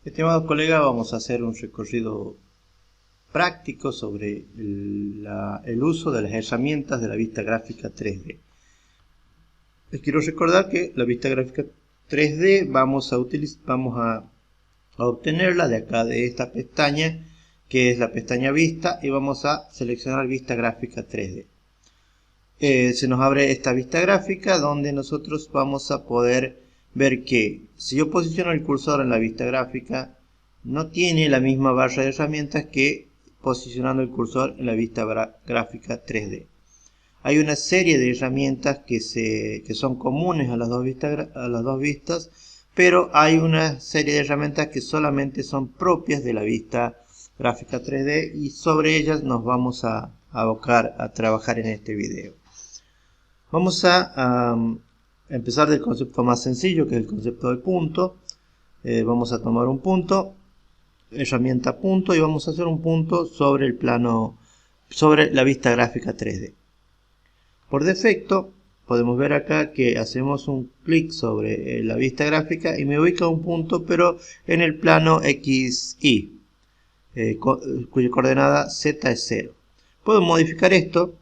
Estimados colegas, vamos a hacer un recorrido práctico sobre el uso de las herramientas de la vista gráfica 3D. Les quiero recordar que la vista gráfica 3D vamos a obtenerla de acá, de esta pestaña, que es la pestaña Vista, y vamos a seleccionar Vista Gráfica 3D. Se nos abre esta vista gráfica donde nosotros vamos a poder ver que si yo posiciono el cursor en la vista gráfica, no tiene la misma barra de herramientas que posicionando el cursor en la vista gráfica 3D. Hay una serie de herramientas que son comunes a las dos vistas, pero hay una serie de herramientas que solamente son propias de la vista gráfica 3D y sobre ellas nos vamos a abocar a trabajar en este video. Vamos a empezar del concepto más sencillo, que es el concepto del punto. Vamos a tomar un punto, herramienta punto, y vamos a hacer un punto sobre el plano, sobre la vista gráfica 3D. Por defecto, podemos ver acá que hacemos un clic sobre la vista gráfica y me ubica un punto, pero en el plano XY, cuya coordenada Z es 0. Puedo modificar esto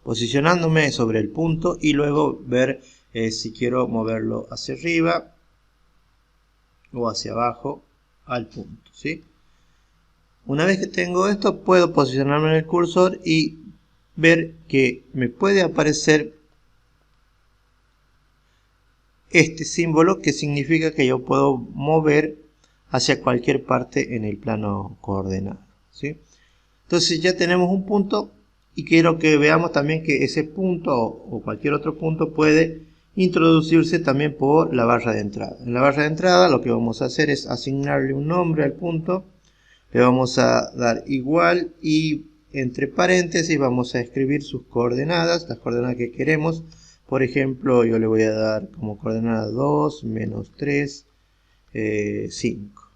posicionándome sobre el punto y luego ver si quiero moverlo hacia arriba o hacia abajo al punto, ¿sí? Una vez que tengo esto, puedo posicionarme en el cursor y ver que me puede aparecer este símbolo, que significa que yo puedo mover hacia cualquier parte en el plano coordenado, ¿sí? Entonces ya tenemos un punto. Y quiero que veamos también que ese punto o cualquier otro punto puede introducirse también por la barra de entrada. En la barra de entrada lo que vamos a hacer es asignarle un nombre al punto. Le vamos a dar igual y entre paréntesis vamos a escribir sus coordenadas, las coordenadas que queremos. Por ejemplo, yo le voy a dar como coordenada 2, menos 3, 5.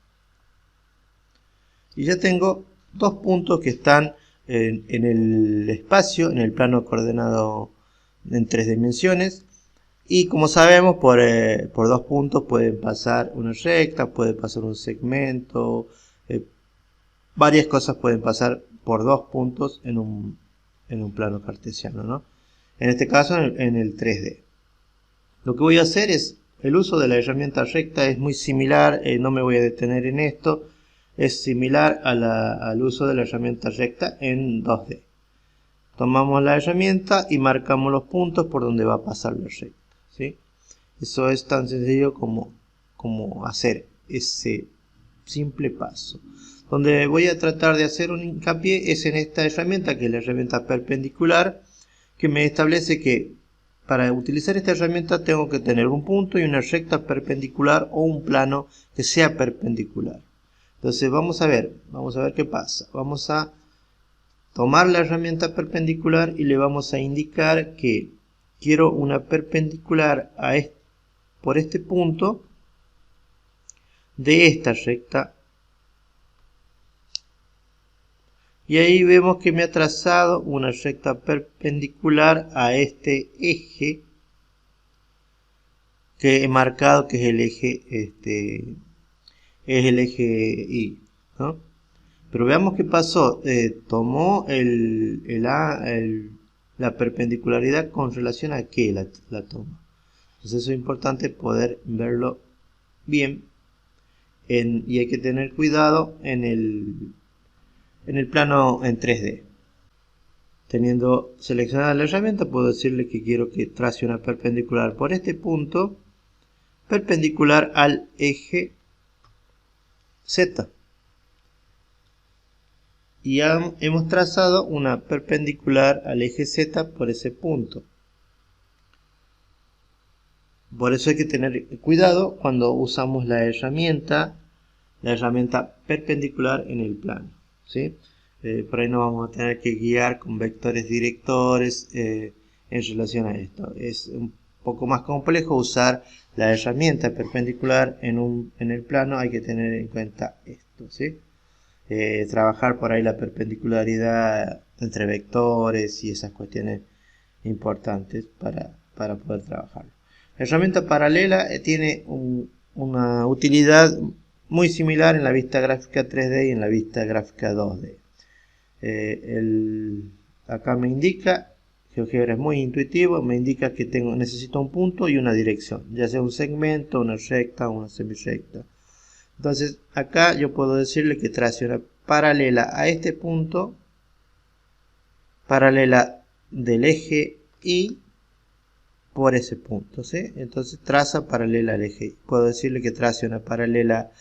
Y ya tengo dos puntos que están en el espacio, en el plano coordenado en 3 dimensiones, y como sabemos por 2 puntos pueden pasar una recta, puede pasar un segmento, varias cosas pueden pasar por 2 puntos en un plano cartesiano, ¿no? En este caso en el 3D. Lo que voy a hacer es el uso de la herramienta recta. Es muy similar, no me voy a detener en esto. Es similar al uso de la herramienta recta en 2D. Tomamos la herramienta y marcamos los puntos por donde va a pasar la recta, ¿sí? Eso es tan sencillo como hacer ese simple paso. Donde voy a tratar de hacer un hincapié es en esta herramienta, que es la herramienta perpendicular, que me establece que para utilizar esta herramienta tengo que tener un punto y una recta perpendicular o un plano que sea perpendicular. Entonces vamos a ver qué pasa. Vamos a tomar la herramienta perpendicular y le vamos a indicar que quiero una perpendicular por este punto de esta recta. Y ahí vemos que me ha trazado una recta perpendicular a este eje que he marcado, que es el eje Y, ¿no? Pero veamos qué pasó. Tomó la perpendicularidad con relación a qué la toma. Entonces eso es importante poder verlo bien. Y hay que tener cuidado en el plano en 3D. Teniendo seleccionada la herramienta, puedo decirle que quiero que trace una perpendicular por este punto, perpendicular al eje Z. Y ya hemos trazado una perpendicular al eje Z por ese punto. Por eso hay que tener cuidado cuando usamos la herramienta perpendicular en el plano, ¿sí? Por ahí nos vamos a tener que guiar con vectores directores en relación a esto. Es un poco más complejo usar la herramienta perpendicular en el plano. Hay que tener en cuenta esto, ¿sí? Trabajar por ahí la perpendicularidad entre vectores y esas cuestiones importantes para poder trabajar. La herramienta paralela tiene una utilidad muy similar en la vista gráfica 3D y en la vista gráfica 2D. Acá me indica, GeoGebra es muy intuitivo, me indica que necesito un punto y una dirección, ya sea un segmento, una recta o una semirrecta. Entonces acá yo puedo decirle que trace una paralela a este punto, paralela del eje Y por ese punto, ¿sí? Entonces traza paralela al eje Y. Puedo decirle que trace una paralela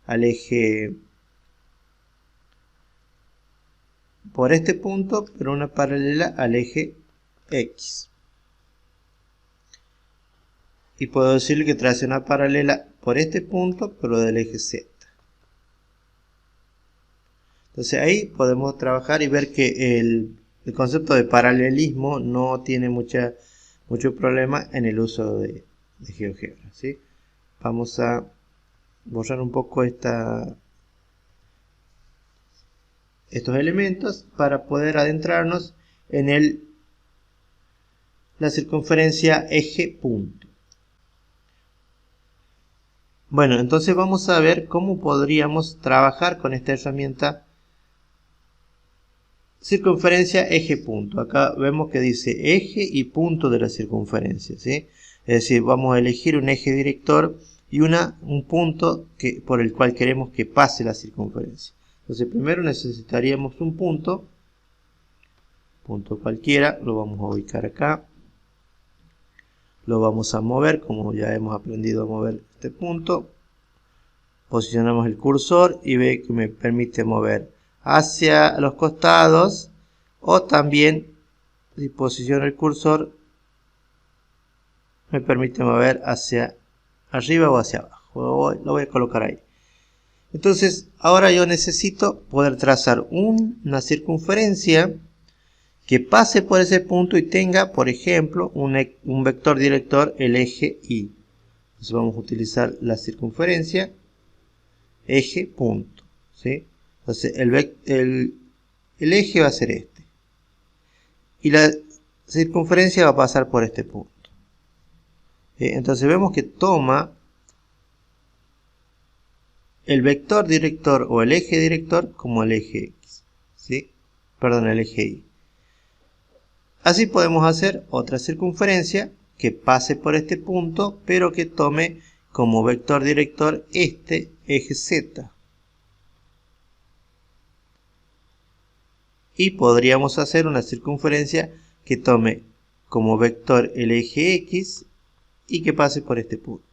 al eje por este punto, pero una paralela al eje X. Y puedo decirle que trace una paralela por este punto, pero del eje Z. Entonces ahí podemos trabajar y ver que el concepto de paralelismo no tiene mucho problema en el uso de GeoGebra, ¿sí? Vamos a borrar un poco estos elementos para poder adentrarnos en la circunferencia eje punto. Bueno, entonces vamos a ver cómo podríamos trabajar con esta herramienta circunferencia eje punto. Acá vemos que dice eje y punto de la circunferencia, ¿sí? Es decir, vamos a elegir un eje director y un punto por el cual queremos que pase la circunferencia. Entonces primero necesitaríamos un punto cualquiera, lo vamos a ubicar acá. Lo vamos a mover, como ya hemos aprendido a mover este punto. Posicionamos el cursor y ve que me permite mover hacia los costados, o también si posiciono el cursor me permite mover hacia arriba o hacia abajo. Lo voy a colocar ahí. Entonces ahora yo necesito poder trazar una circunferencia que pase por ese punto y tenga, por ejemplo, un vector director, el eje Y. Entonces vamos a utilizar la circunferencia eje punto, ¿sí? Entonces el eje va a ser este y la circunferencia va a pasar por este punto. Entonces vemos que toma el vector director o el eje director como el eje X, ¿sí? Perdón, el eje Y. Así podemos hacer otra circunferencia que pase por este punto, pero que tome como vector director este eje Z. Y podríamos hacer una circunferencia que tome como vector el eje X y que pase por este punto.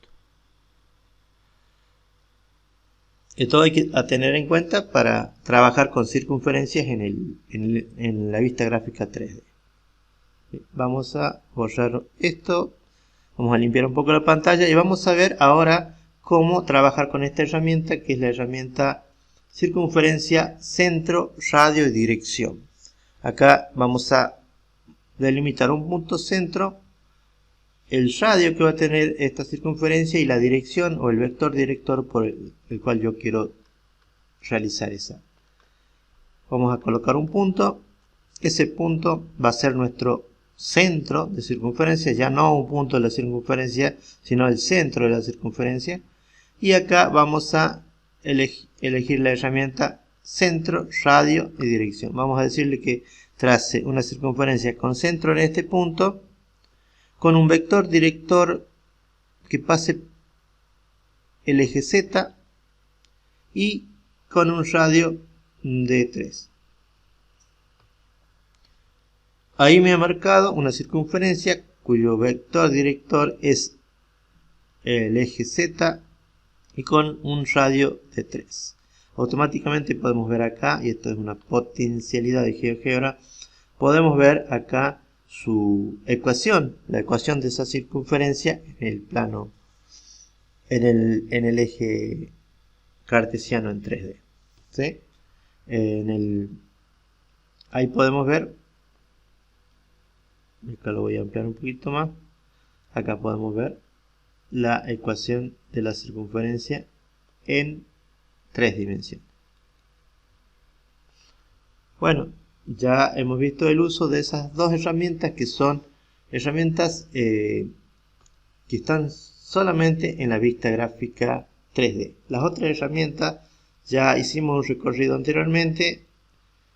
Esto hay que tener en cuenta para trabajar con circunferencias en la vista gráfica 3D. Vamos a borrar esto, vamos a limpiar un poco la pantalla y vamos a ver ahora cómo trabajar con esta herramienta, que es la herramienta circunferencia, centro, radio y dirección. Acá vamos a delimitar un punto centro, el radio que va a tener esta circunferencia y la dirección o el vector director por el cual yo quiero realizar esa. Vamos a colocar un punto, ese punto va a ser nuestro centro de circunferencia, ya no un punto de la circunferencia, sino el centro de la circunferencia. Y acá vamos a elegir la herramienta centro, radio y dirección. Vamos a decirle que trace una circunferencia con centro en este punto, con un vector director que pase el eje Z y con un radio de 3. Ahí me ha marcado una circunferencia cuyo vector director es el eje Z y con un radio de 3. Automáticamente podemos ver acá, y esto es una potencialidad de GeoGebra, podemos ver acá su ecuación, la ecuación de esa circunferencia en el plano, en el eje cartesiano en 3D. ¿Sí? Ahí podemos ver, acá lo voy a ampliar un poquito más, acá podemos ver la ecuación de la circunferencia en 3 dimensiones. Bueno, ya hemos visto el uso de esas dos herramientas, que son herramientas que están solamente en la vista gráfica 3D. Las otras herramientas ya hicimos un recorrido anteriormente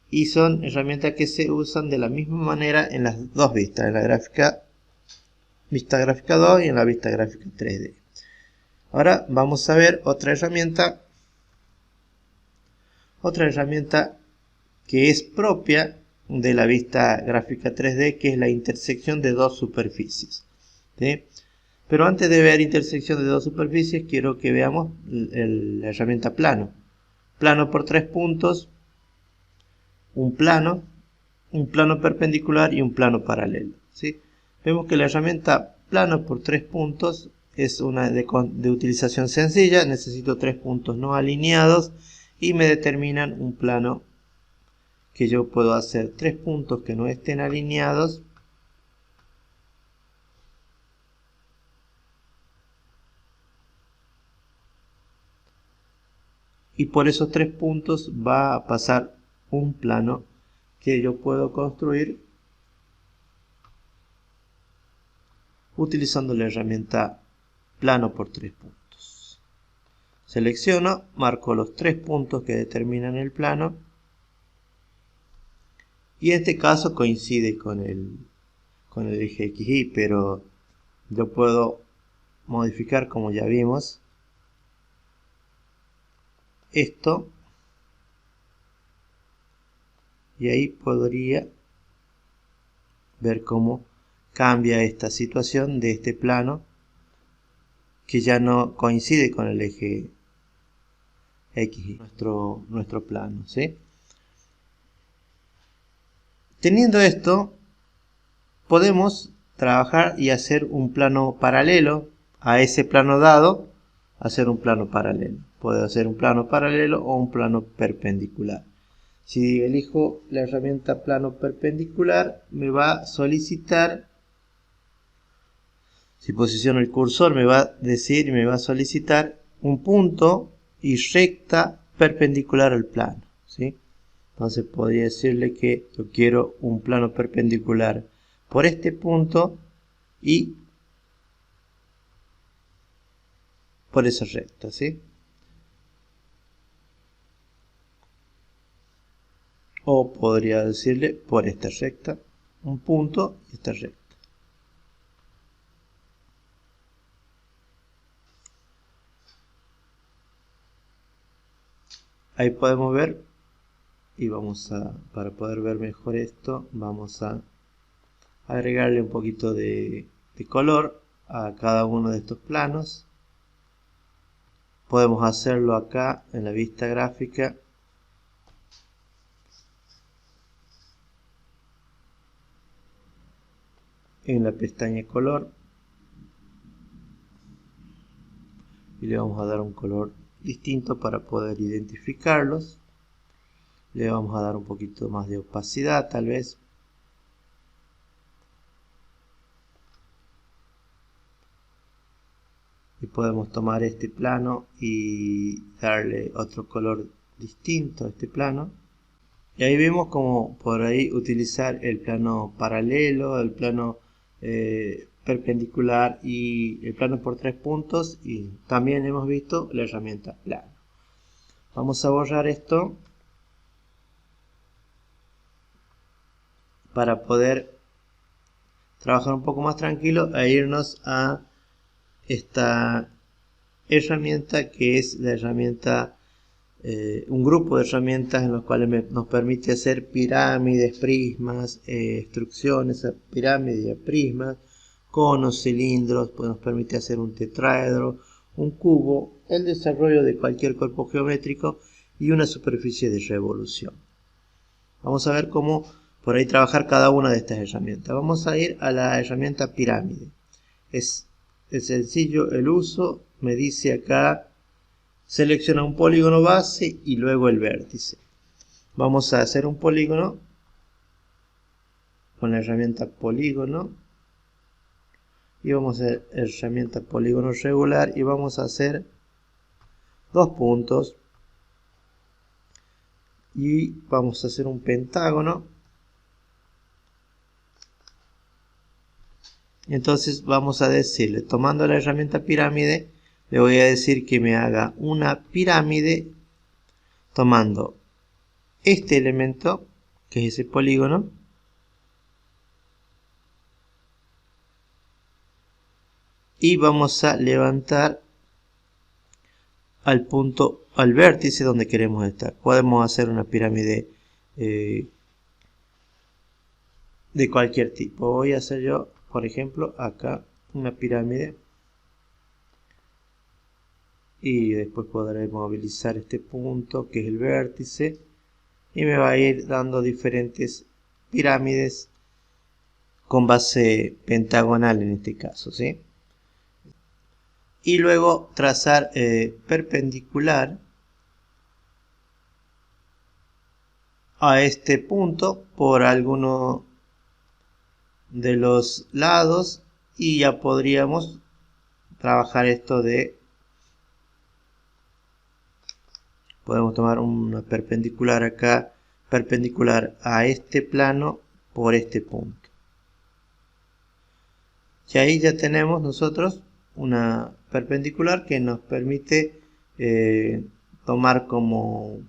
y son herramientas que se usan de la misma manera en las dos vistas, en la vista gráfica 2 y en la vista gráfica 3D. Ahora vamos a ver otra herramienta que es propia de la vista gráfica 3D, que es la intersección de dos superficies, ¿sí? Pero antes de ver intersección de dos superficies, quiero que veamos la herramienta plano. Plano por 3 puntos, un plano perpendicular y un plano paralelo, ¿sí? Vemos que la herramienta plano por 3 puntos es una de utilización sencilla. Necesito 3 puntos no alineados y me determinan un plano que yo puedo hacer 3 puntos que no estén alineados y por esos 3 puntos va a pasar un plano que yo puedo construir utilizando la herramienta plano por 3 puntos. Selecciono, marco los 3 puntos que determinan el plano y en este caso coincide con el eje XY, pero yo puedo modificar, como ya vimos, esto, y ahí podría ver cómo cambia esta situación de este plano que ya no coincide con el eje X, nuestro plano, ¿sí? Teniendo esto, podemos trabajar y hacer un plano paralelo a ese plano dado, hacer un plano paralelo. Puedo hacer un plano paralelo o un plano perpendicular. Si elijo la herramienta plano perpendicular, me va a solicitar, si posiciono el cursor, me va a decir y me va a solicitar un punto y recta perpendicular al plano, ¿sí? Entonces podría decirle que yo quiero un plano perpendicular por este punto y por esa recta, ¿sí? O podría decirle por esta recta, un punto y esta recta. Ahí podemos ver, y para poder ver mejor esto, vamos a agregarle un poquito de color a cada uno de estos planos. Podemos hacerlo acá en la vista gráfica. En la pestaña color. Y le vamos a dar un color distinto para poder identificarlos. Le vamos a dar un poquito más de opacidad tal vez. Y podemos tomar este plano y darle otro color distinto a este plano. Y ahí vemos como por ahí utilizar el plano paralelo, el plano perpendicular y el plano por 3 puntos. Y también hemos visto la herramienta plano. Vamos a borrar esto para poder trabajar un poco más tranquilo e irnos a esta herramienta que es la herramienta, un grupo de herramientas en los cuales nos permite hacer pirámides, prismas, extrusiones a pirámides y a prismas, conos, cilindros, pues nos permite hacer un tetraedro, un cubo, el desarrollo de cualquier cuerpo geométrico y una superficie de revolución. Vamos a ver cómo por ahí trabajar cada una de estas herramientas. Vamos a ir a la herramienta pirámide. Es sencillo el uso, me dice acá, selecciona un polígono base y luego el vértice. Vamos a hacer un polígono con la herramienta polígono y vamos a hacer herramienta polígono regular y vamos a hacer 2 puntos y vamos a hacer un pentágono. Entonces vamos a decirle, tomando la herramienta pirámide, le voy a decir que me haga una pirámide tomando este elemento, que es ese polígono, y vamos a levantar al punto, al vértice donde queremos estar. Podemos hacer una pirámide de cualquier tipo. Voy a hacer yo, por ejemplo, acá una pirámide, y después podré movilizar este punto que es el vértice, y me va a ir dando diferentes pirámides con base pentagonal en este caso, ¿sí? Y luego trazar perpendicular a este punto por alguno de los lados, y ya podríamos trabajar esto de, podemos tomar una perpendicular acá, perpendicular a este plano por este punto. Y ahí ya tenemos nosotros una perpendicular que nos permite tomar como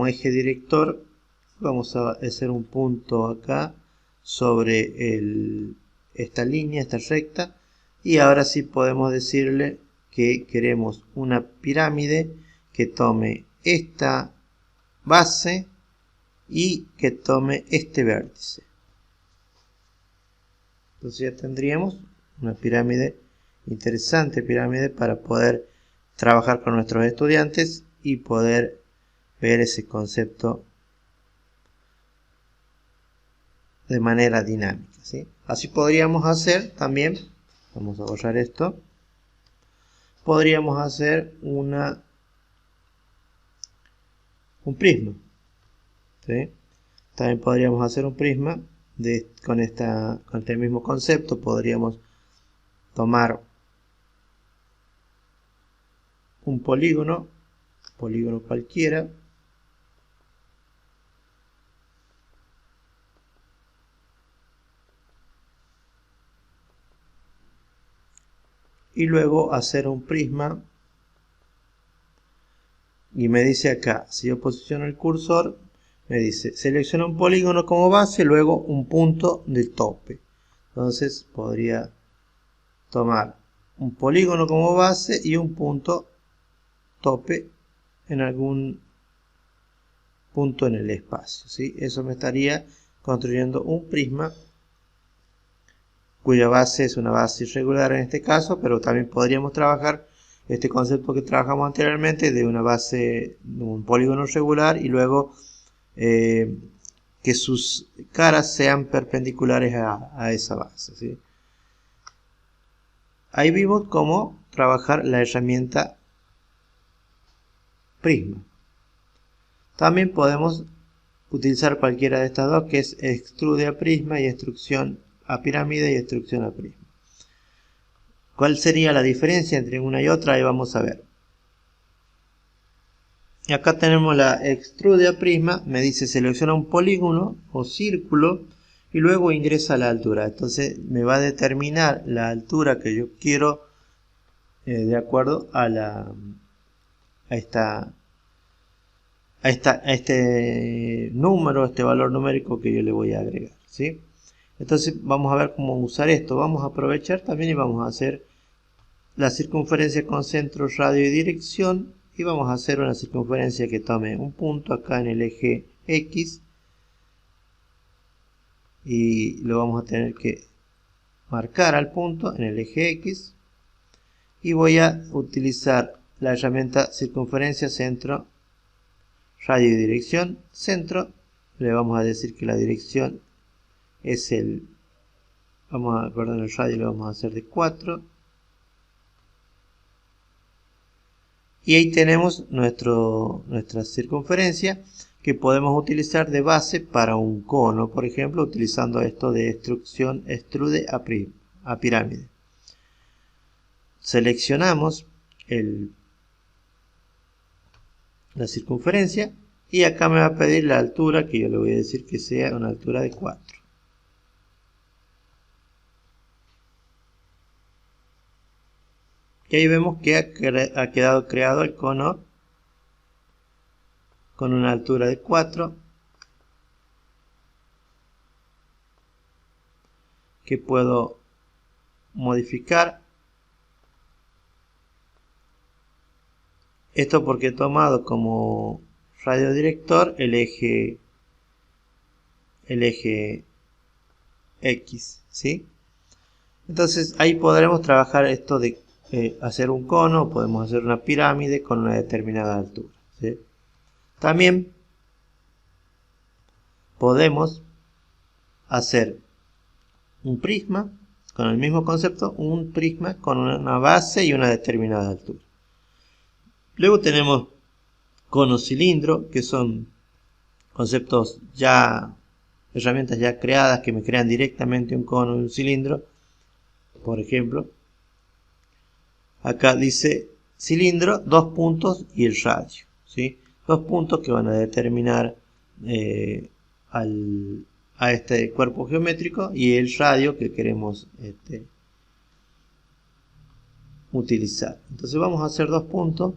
eje director. Vamos a hacer un punto acá sobre esta línea, esta recta, y ahora sí podemos decirle que queremos una pirámide que tome esta base y que tome este vértice. Entonces ya tendríamos una pirámide, interesante pirámide, para poder trabajar con nuestros estudiantes y poder ver ese concepto de manera dinámica, ¿sí? Así podríamos hacer también, vamos a borrar esto, podríamos hacer un prisma, ¿sí? También podríamos hacer un prisma con este mismo concepto. Podríamos tomar un polígono cualquiera, y luego hacer un prisma, y me dice acá, si yo posiciono el cursor, me dice selecciona un polígono como base, luego un punto de tope. Entonces podría tomar un polígono como base y un punto tope en algún punto en el espacio, ¿sí? Eso me estaría construyendo un prisma cuya base es una base irregular en este caso, pero también podríamos trabajar este concepto que trabajamos anteriormente de una base, un polígono regular, y luego que sus caras sean perpendiculares a esa base, ¿sí? Ahí vimos cómo trabajar la herramienta prisma. También podemos utilizar cualquiera de estas dos, que es extrude a prisma y extrusión a pirámide y extrusión a prisma. ¿Cuál sería la diferencia entre una y otra? Ahí vamos a ver. Y acá tenemos la extrude a prisma, me dice selecciona un polígono o círculo y luego ingresa la altura. Entonces me va a determinar la altura que yo quiero de acuerdo a este número, este valor numérico que yo le voy a agregar, ¿sí? Entonces vamos a ver cómo usar esto. Vamos a aprovechar también y vamos a hacer la circunferencia con centro, radio y dirección, y vamos a hacer una circunferencia que tome un punto acá en el eje X, y lo vamos a tener que marcar al punto en el eje X, y voy a utilizar la herramienta circunferencia, centro, radio y dirección. Centro, le vamos a decir que la dirección es el radio lo vamos a hacer de 4, y ahí tenemos nuestra circunferencia que podemos utilizar de base para un cono, por ejemplo, utilizando esto de extrude a pirámide. Seleccionamos la circunferencia, y acá me va a pedir la altura, que yo le voy a decir que sea una altura de 4. Y ahí vemos que ha quedado creado el cono con una altura de 4, que puedo modificar. Esto porque he tomado como radiodirector el eje X, ¿sí? Entonces ahí podremos trabajar esto de hacer un cono, podemos hacer una pirámide con una determinada altura, ¿sí? También podemos hacer un prisma con el mismo concepto, un prisma con una base y una determinada altura. Luego tenemos cono cilindro, que son conceptos ya, herramientas ya creadas que me crean directamente un cono y un cilindro. Por ejemplo, acá dice cilindro, 2 puntos y el radio, ¿sí? 2 puntos que van a determinar a este cuerpo geométrico y el radio que queremos utilizar. Entonces vamos a hacer 2 puntos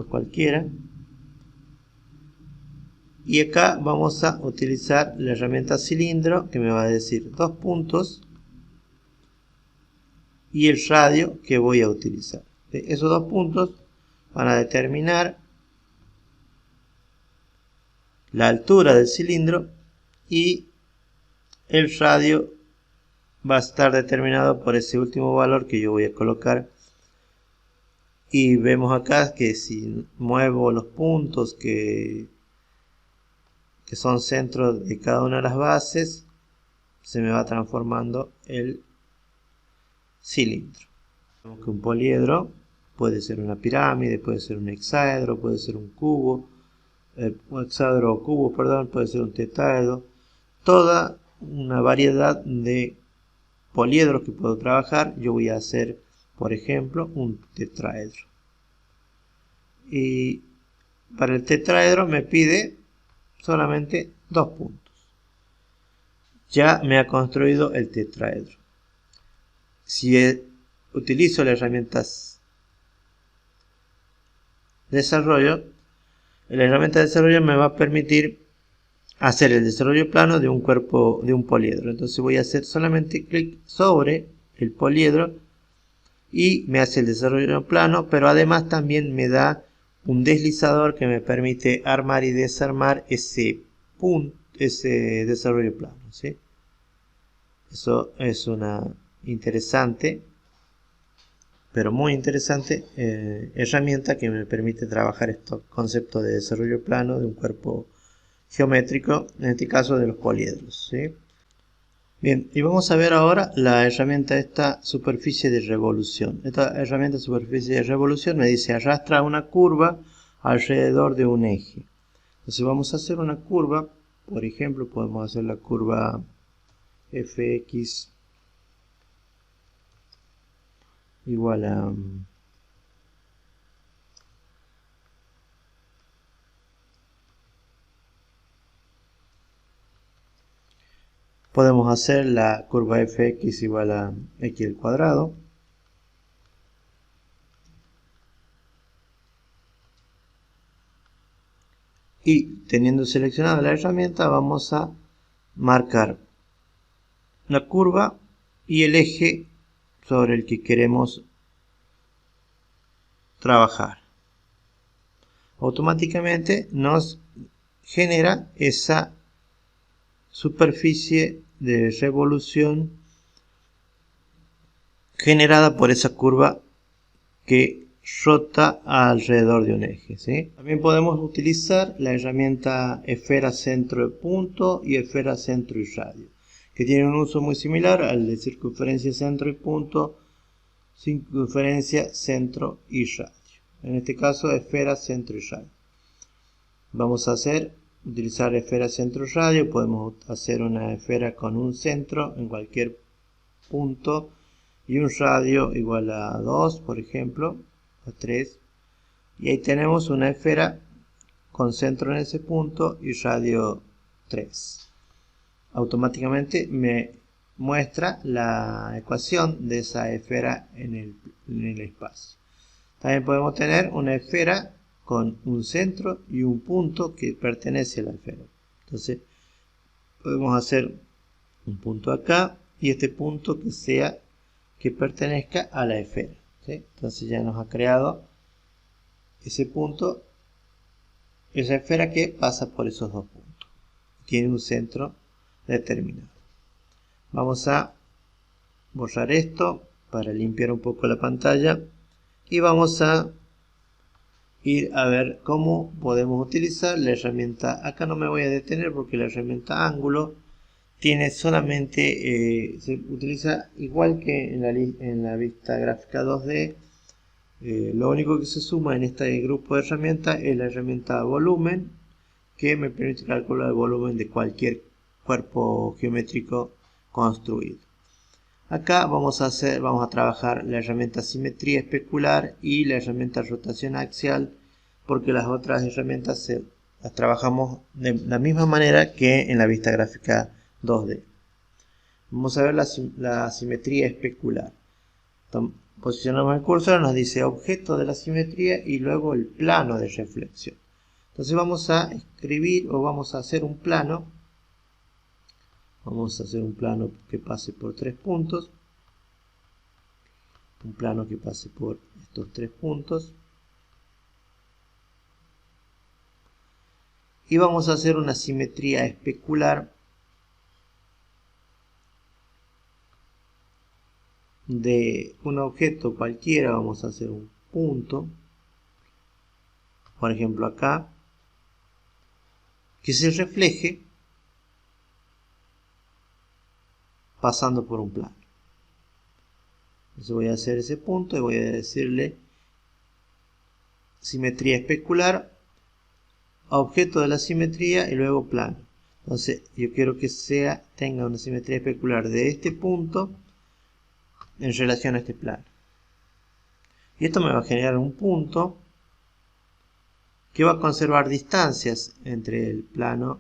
cualquiera, y acá vamos a utilizar la herramienta cilindro, que me va a decir 2 puntos y el radio que voy a utilizar. Esos 2 puntos van a determinar la altura del cilindro y el radio va a estar determinado por ese último valor que yo voy a colocar. Y vemos acá que si muevo los puntos que son centros de cada una de las bases, se me va transformando el cilindro. Vemos que un poliedro puede ser una pirámide, puede ser un hexaedro, puede ser un cubo, un hexaedro o cubo, perdón, puede ser un tetraedro. Toda una variedad de poliedros que puedo trabajar. Yo voy a hacer, por ejemplo, un tetraedro. Y para el tetraedro me pide solamente 2 puntos. Ya me ha construido el tetraedro. Si utilizo las herramientas de desarrollo, la herramienta de desarrollo me va a permitir hacer el desarrollo plano de un cuerpo, de un poliedro. Entonces voy a hacer solamente clic sobre el poliedro y me hace el desarrollo plano, pero además también me da un deslizador que me permite armar y desarmar ese desarrollo plano, ¿sí? Eso es una interesante, pero muy interesante herramienta que me permite trabajar estos conceptos de desarrollo plano de un cuerpo geométrico, en este caso de los poliedros, ¿sí? Bien, y vamos a ver ahora la herramienta de esta superficie de revolución. Esta herramienta de superficie de revolución me dice arrastra una curva alrededor de un eje. Entonces vamos a hacer una curva, por ejemplo podemos hacer la curva fx igual a podemos hacer la curva fx igual a x al cuadrado. Y teniendo seleccionada la herramienta vamos a marcar la curva y el eje sobre el que queremos trabajar. Automáticamente nos genera esa superficie de revolución generada por esa curva que rota alrededor de un eje, ¿sí? También podemos utilizar la herramienta esfera centro de punto y esfera centro y radio, que tienen un uso muy similar al de circunferencia centro y punto, circunferencia centro y radio. En este caso esfera centro y radio. Vamos a utilizar esfera centro y radio. Podemos hacer una esfera con un centro en cualquier punto y un radio igual a 2, por ejemplo, a 3, y ahí tenemos una esfera con centro en ese punto y radio 3. Automáticamente me muestra la ecuación de esa esfera en el espacio. También podemos tener una esfera con un centro y un punto que pertenece a la esfera. Entonces podemos hacer un punto acá y este punto que pertenezca a la esfera, ¿sí? Entonces ya nos ha creado ese punto, esa esfera que pasa por esos dos puntos. Tiene un centro determinado. Vamos a borrar esto para limpiar un poco la pantalla y vamos a ir a ver cómo podemos utilizar la herramienta. Acá no me voy a detener porque la herramienta ángulo tiene solamente, se utiliza igual que en la vista gráfica 2D. Lo único que se suma en este grupo de herramientas es la herramienta volumen, que me permite calcular el volumen de cualquier cuerpo geométrico construido. Acá vamos a trabajar la herramienta simetría especular y la herramienta rotación axial, porque las otras herramientas las trabajamos de la misma manera que en la vista gráfica 2D. Vamos a ver la simetría especular. Posicionamos el cursor, nos dice objeto de la simetría y luego el plano de reflexión. Entonces vamos a escribir o vamos a hacer un plano. Vamos a hacer un plano que pase por 3 puntos. Un plano que pase por estos 3 puntos. Y vamos a hacer una simetría especular de un objeto cualquiera. Vamos a hacer un punto, por ejemplo acá, que se refleje pasando por un plano. Entonces voy a hacer ese punto y voy a decirle simetría especular, objeto de la simetría y luego plano. Entonces yo quiero que tenga una simetría especular de este punto en relación a este plano. Y esto me va a generar un punto que va a conservar distancias entre el plano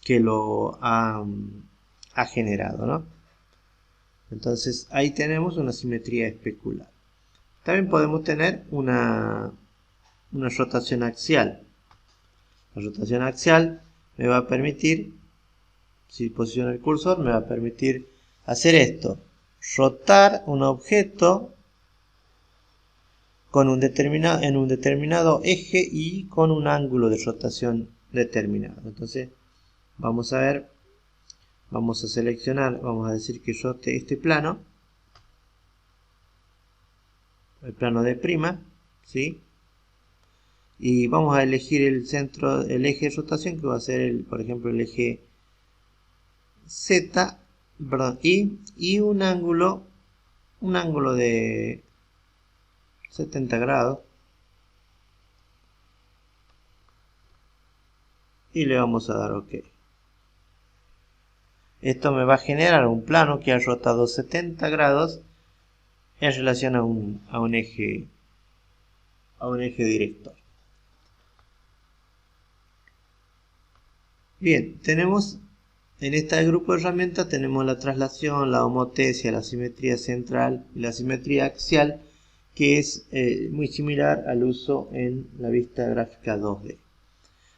que lo ha generado, ¿no? Entonces ahí tenemos una simetría especular. También podemos tener una rotación axial. La rotación axial me va a permitir, si posiciono el cursor, me va a permitir hacer esto: rotar un objeto en un determinado eje y con un ángulo de rotación determinado. Entonces vamos a ver, vamos a seleccionar, vamos a decir que rote este plano, el plano de prima, ¿sí? Y vamos a elegir el centro, el eje de rotación, que va a ser por ejemplo el eje Z, perdón, y un ángulo de 70 grados. Y le vamos a dar OK. Esto me va a generar un plano que ha rotado 70 grados en relación a un eje director. Bien, tenemos en este grupo de herramientas tenemos la traslación, la homotesia, la simetría central y la simetría axial, que es muy similar al uso en la vista gráfica 2D.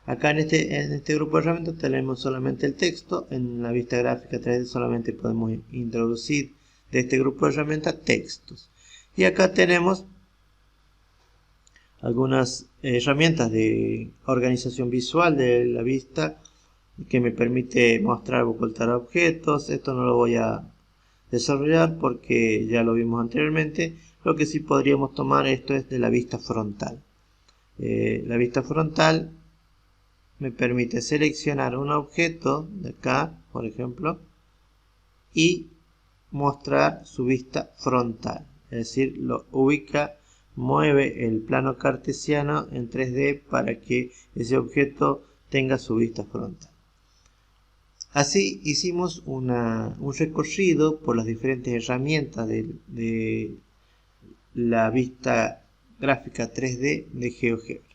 Acá en este grupo de herramientas tenemos solamente el texto. En la vista gráfica 3D solamente podemos introducir de este grupo de herramientas textos. Y acá tenemos algunas herramientas de organización visual de la vista que me permite mostrar o ocultar objetos. Esto no lo voy a desarrollar porque ya lo vimos anteriormente. Lo que sí podríamos tomar esto es de la vista frontal. La vista frontal me permite seleccionar un objeto de acá, por ejemplo, y mostrar su vista frontal. Es decir, lo ubica, mueve el plano cartesiano en 3D para que ese objeto tenga su vista frontal. Así hicimos un recorrido por las diferentes herramientas de la vista gráfica 3D de GeoGebra.